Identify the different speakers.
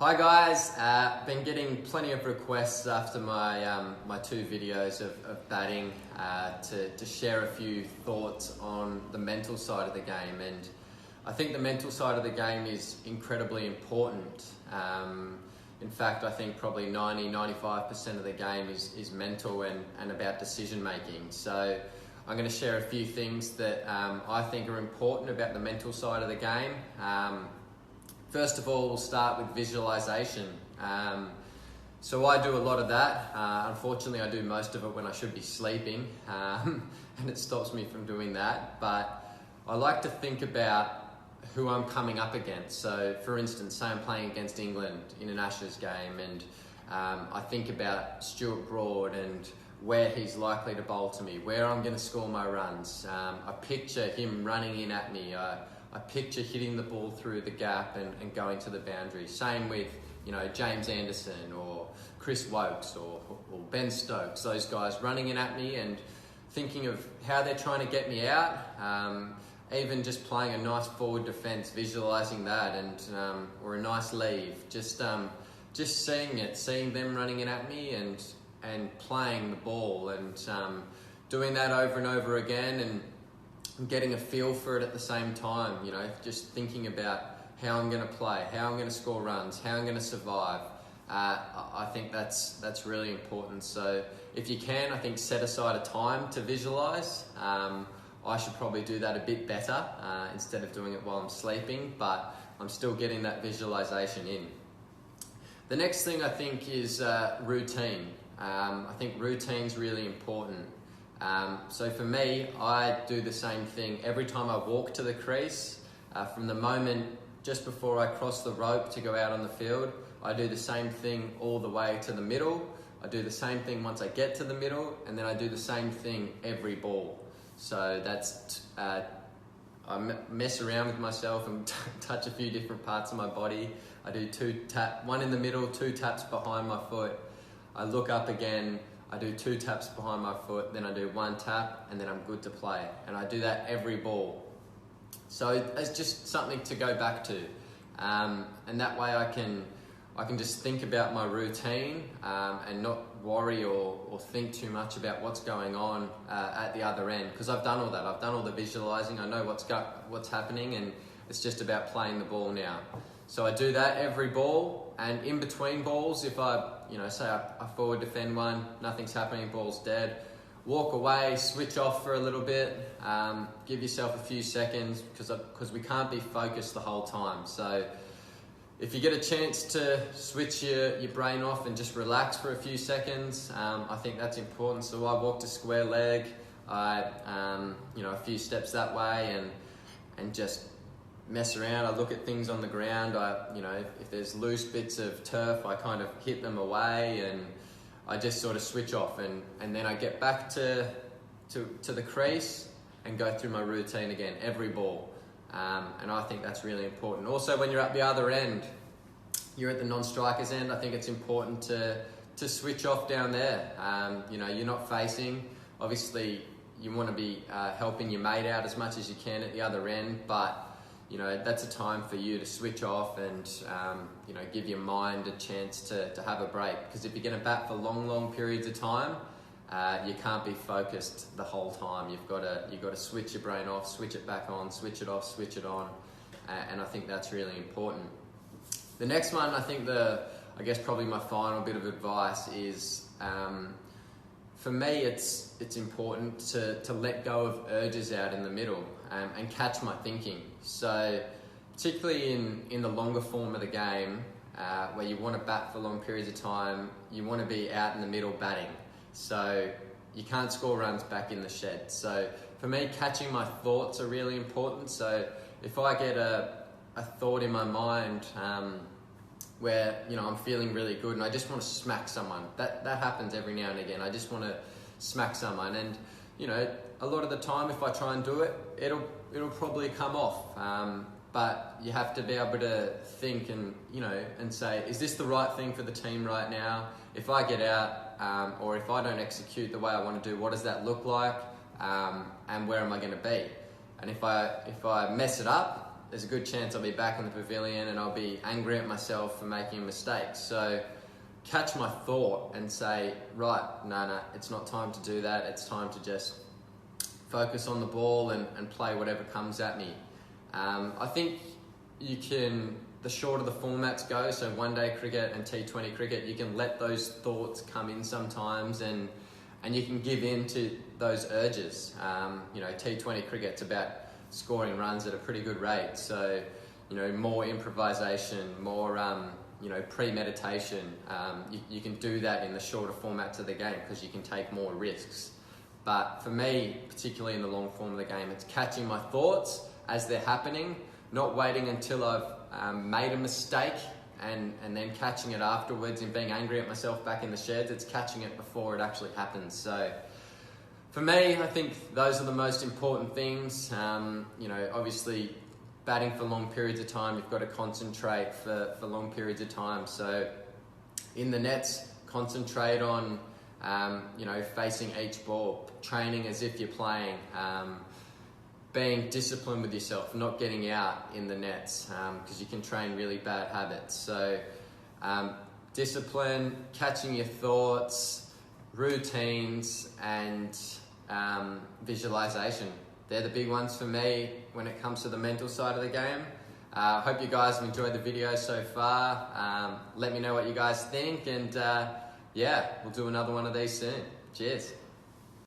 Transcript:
Speaker 1: Hi guys, been getting plenty of requests after my two videos of batting to share a few thoughts on the mental side of the game, and I think the mental side of the game is incredibly important. In fact, I think probably 90-95% of the game is mental and about decision making. So I'm going to share a few things that I think are important about the mental side of the game. First of all, we'll start with visualization. So I do a lot of that. Unfortunately, I do most of it when I should be sleeping, and it stops me from doing that. But I like to think about who I'm coming up against. So for instance, say I'm playing against England in an Ashes game, and I think about Stuart Broad and where he's likely to bowl to me, where I'm going to score my runs. I picture him running in at me. I picture hitting the ball through the gap and going to the boundary. Same with, James Anderson or Chris Wokes or Ben Stokes, those guys running in at me and thinking of how they're trying to get me out. Even just playing a nice forward defence, visualising that, and or a nice leave. Just seeing them running in at me and playing the ball and doing that over and over again and getting a feel for it at the same time, just thinking about how I'm going to play, how I'm going to score runs, how I'm going to survive. I think that's really important. So if you can, I think set aside a time to visualize. I should probably do that a bit better instead of doing it while I'm sleeping, but I'm still getting that visualization in. The next thing I think is routine. I think routine's really important. So for me, I do the same thing every time I walk to the crease. From the moment just before I cross the rope to go out on the field, I do the same thing all the way to the middle. I do the same thing once I get to the middle, and then I do the same thing every ball. So that's, I mess around with myself and touch a few different parts of my body. I do one in the middle, 2 taps behind my foot. I look up again, I do 2 taps behind my foot, then I do 1 tap, and then I'm good to play. And I do that every ball. So it's just something to go back to. And that way I can just think about my routine and not worry or think too much about what's going on at the other end, because I've done all that. I've done all the visualizing. I know what's happening, and it's just about playing the ball now. So I do that every ball, and in between balls, if I say I forward defend one, nothing's happening, ball's dead, walk away, switch off for a little bit, give yourself a few seconds, because we can't be focused the whole time. So if you get a chance to switch your brain off and just relax for a few seconds, I think that's important. So I walk to square leg, a few steps that way, and just mess around. I look at things on the ground. If there's loose bits of turf, I kind of hit them away, and I just sort of switch off, and then I get back to the crease and go through my routine again every ball. And I think that's really important. Also, when you're at the other end, you're at the non-strikers end, I think it's important to switch off down there. You're not facing. Obviously, you want to be helping your mate out as much as you can at the other end, but that's a time for you to switch off and give your mind a chance to have a break. Because if you're going to bat for long periods of time, you can't be focused the whole time. You've got to switch your brain off, switch it back on, switch it off, switch it on, and I think that's really important. The next one, I think I guess probably my final bit of advice is, for me, it's important to let go of urges out in the middle and catch my thinking. So particularly in the longer form of the game, where you want to bat for long periods of time, you want to be out in the middle batting. So you can't score runs back in the shed. So for me, catching my thoughts are really important. So if I get a thought in my mind where I'm feeling really good and I just want to smack someone, that happens every now and again. I just want to smack someone, and a lot of the time if I try and do it, it'll probably come off. But you have to be able to think and say, is this the right thing for the team right now? If I get out, or if I don't execute the way I want to do, what does that look like? And where am I going to be? And if I mess it up, there's a good chance I'll be back in the pavilion and I'll be angry at myself for making a mistake. So catch my thought and say, right, no, it's not time to do that. It's time to just focus on the ball and play whatever comes at me. I think you can, the shorter the formats go, so one-day cricket and T20 cricket, you can let those thoughts come in sometimes and you can give in to those urges. T20 cricket's about scoring runs at a pretty good rate, so more improvisation, more premeditation. You can do that in the shorter formats of the game because you can take more risks. But for me, particularly in the long form of the game, it's catching my thoughts as they're happening, not waiting until I've made a mistake and then catching it afterwards and being angry at myself back in the sheds. It's catching it before it actually happens. So for me, I think those are the most important things. Obviously batting for long periods of time, you've got to concentrate for long periods of time. So in the nets, concentrate on facing each ball, training as if you're playing, being disciplined with yourself, not getting out in the nets, because you can train really bad habits. So discipline, catching your thoughts, routines, and visualization. They're the big ones for me when it comes to the mental side of the game. Hope you guys have enjoyed the video so far. Let me know what you guys think, and we'll do another one of these soon. Cheers.